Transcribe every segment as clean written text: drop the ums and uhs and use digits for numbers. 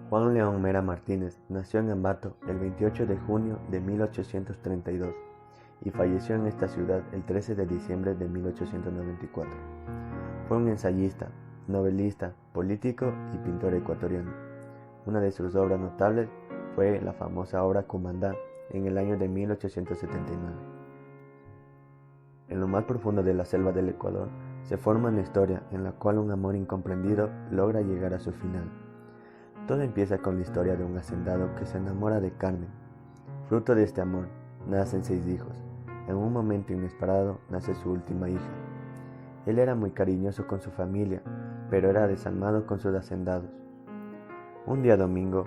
Juan León Mera Martínez nació en Ambato el 28 de junio de 1832 y falleció en esta ciudad el 13 de diciembre de 1894. Fue un ensayista, novelista, político y pintor ecuatoriano. Una de sus obras notables fue la famosa obra Cumandá en el año de 1879. En lo más profundo de la selva del Ecuador se forma una historia en la cual un amor incomprendido logra llegar a su final. Todo empieza con la historia de un hacendado que se enamora de Carmen. Fruto de este amor, nacen 6 hijos. En un momento inesperado nace su última hija. Él era muy cariñoso con su familia, pero era desalmado con sus hacendados. Un día domingo,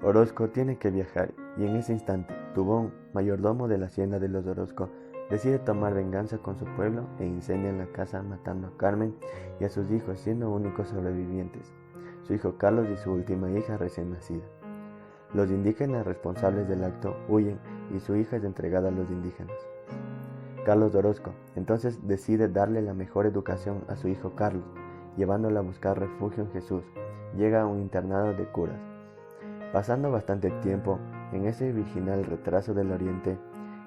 Orozco tiene que viajar y en ese instante, Tubón, mayordomo de la hacienda de los Orozco, decide tomar venganza con su pueblo e incendia la casa matando a Carmen y a sus hijos, siendo únicos sobrevivientes, su hijo Carlos y su última hija recién nacida. Los indígenas responsables del acto huyen y su hija es entregada a los indígenas. Carlos de Orozco entonces decide darle la mejor educación a su hijo Carlos, llevándolo a buscar refugio en Jesús. Llega a un internado de curas. Pasando bastante tiempo en ese virginal retraso del oriente,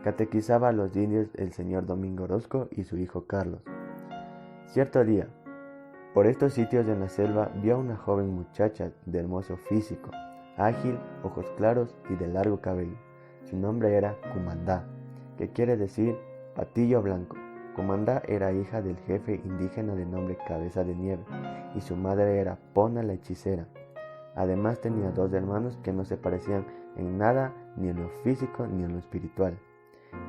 catequizaba a los indios el señor Domingo Orozco y su hijo Carlos. Cierto día, por estos sitios en la selva vio a una joven muchacha de hermoso físico, ágil, ojos claros y de largo cabello. Su nombre era Cumandá, que quiere decir patillo blanco. Cumandá era hija del jefe indígena de nombre Cabeza de Nieve y su madre era Pona la hechicera. Además tenía 2 hermanos que no se parecían en nada, ni en lo físico ni en lo espiritual.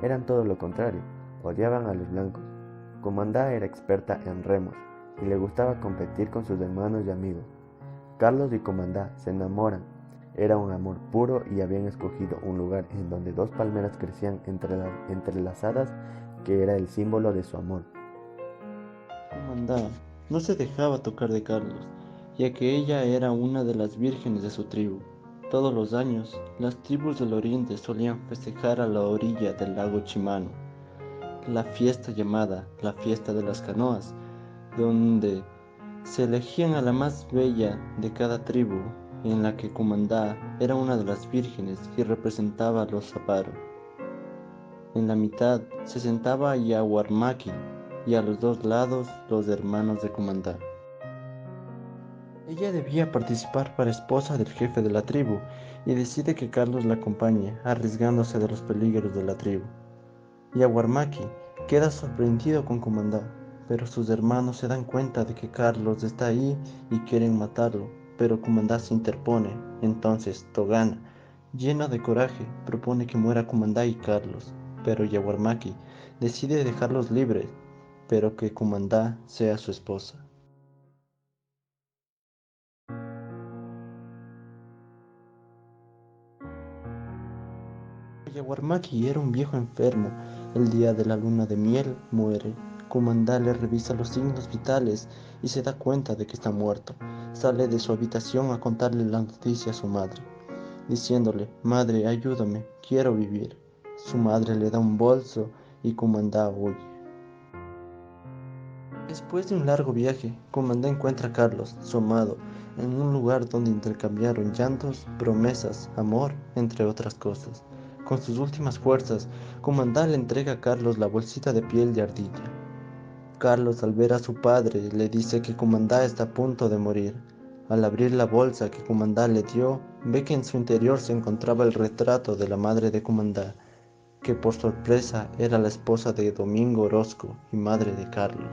Eran todo lo contrario, odiaban a los blancos. Cumandá era experta en remos y le gustaba competir con sus hermanos y amigos. Carlos y Cumandá se enamoran. Era un amor puro y habían escogido un lugar en donde 2 palmeras crecían entrelazadas, que era el símbolo de su amor. Cumandá no se dejaba tocar de Carlos, ya que ella era una de las vírgenes de su tribu. Todos los años, las tribus del oriente solían festejar a la orilla del lago Chimano, la fiesta llamada la fiesta de las canoas, donde se elegían a la más bella de cada tribu, en la que Cumandá era una de las vírgenes y representaba a los Zaparo. En la mitad se sentaba Yaguarmaqui y a los 2 lados los hermanos de Cumandá. Ella debía participar para esposa del jefe de la tribu y decide que Carlos la acompañe, arriesgándose de los peligros de la tribu. Yaguarmaqui queda sorprendido con Cumandá, pero sus hermanos se dan cuenta de que Carlos está ahí y quieren matarlo, pero Cumandá se interpone. Entonces Togana, lleno de coraje, propone que muera Cumandá y Carlos, pero Yaguarmaqui decide dejarlos libres, pero que Cumandá sea su esposa. Yaguarmaqui era un viejo enfermo. El día de la luna de miel muere. Cumandá le revisa los signos vitales y se da cuenta de que está muerto. Sale de su habitación a contarle la noticia a su madre, diciéndole: Madre, ayúdame, quiero vivir. Su madre le da un bolso y Cumandá huye. Después de un largo viaje, Cumandá encuentra a Carlos, su amado, en un lugar donde intercambiaron llantos, promesas, amor, entre otras cosas. Con sus últimas fuerzas, Cumandá le entrega a Carlos la bolsita de piel de ardilla. Carlos, al ver a su padre, le dice que Cumandá está a punto de morir. Al abrir la bolsa que Cumandá le dio, ve que en su interior se encontraba el retrato de la madre de Cumandá, que por sorpresa era la esposa de Domingo Orozco y madre de Carlos.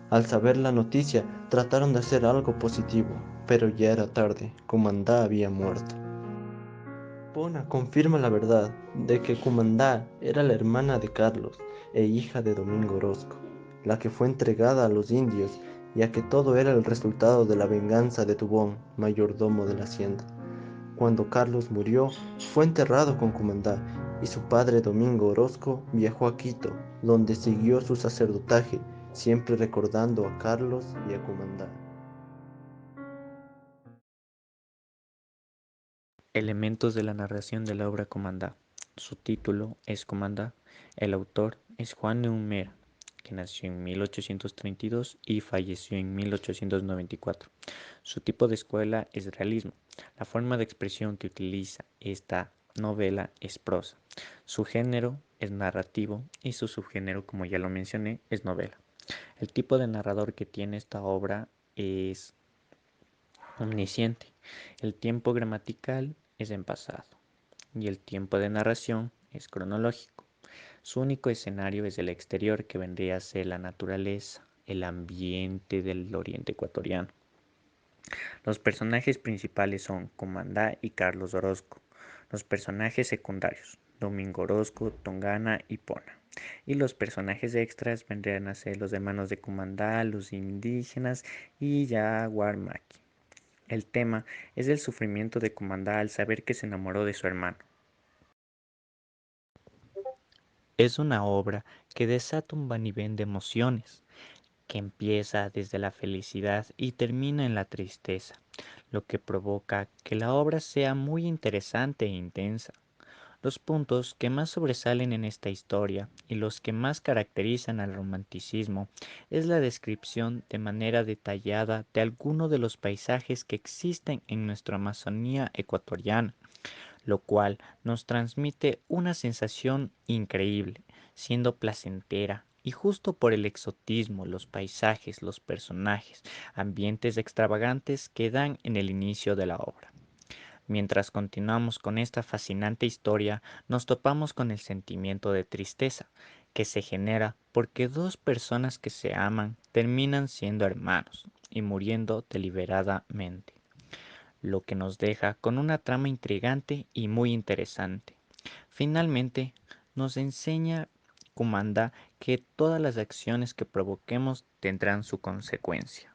Al saber la noticia, trataron de hacer algo positivo, pero ya era tarde. Cumandá había muerto. Pona confirma la verdad de que Cumandá era la hermana de Carlos e hija de Domingo Orozco, la que fue entregada a los indios, ya que todo era el resultado de la venganza de Tubón, mayordomo de la hacienda. Cuando Carlos murió, fue enterrado con Cumandá y su padre Domingo Orozco viajó a Quito, donde siguió su sacerdotaje, siempre recordando a Carlos y a Cumandá. Elementos de la narración de la obra Cumandá. Su título es Cumandá. El autor es Juan León Mera. que nació en 1832 y falleció en 1894. Su tipo de escuela es realismo. La forma de expresión que utiliza esta novela es prosa. Su género es narrativo y su subgénero, como ya lo mencioné, es novela. El tipo de narrador que tiene esta obra es omnisciente. El tiempo gramatical es en pasado y el tiempo de narración es cronológico. Su único escenario es el exterior, que vendría a ser la naturaleza, el ambiente del oriente ecuatoriano. Los personajes principales son Comandá y Carlos Orozco. Los personajes secundarios, Domingo Orozco, Tongana y Pona. Y los personajes extras vendrían a ser los hermanos de Comandá, los indígenas y Yaguarmaki. El tema es el sufrimiento de Comandá al saber que se enamoró de su hermano. Es una obra que desata un vaivén de emociones, que empieza desde la felicidad y termina en la tristeza, lo que provoca que la obra sea muy interesante e intensa. Los puntos que más sobresalen en esta historia y los que más caracterizan al romanticismo es la descripción de manera detallada de algunos de los paisajes que existen en nuestra Amazonía ecuatoriana, lo cual nos transmite una sensación increíble, siendo placentera, y justo por el exotismo, los paisajes, los personajes, ambientes extravagantes que dan en el inicio de la obra. Mientras continuamos con esta fascinante historia, nos topamos con el sentimiento de tristeza que se genera porque dos personas que se aman terminan siendo hermanos y muriendo deliberadamente, lo que nos deja con una trama intrigante y muy interesante. Finalmente, nos enseña Kumanda que todas las acciones que provoquemos tendrán su consecuencia.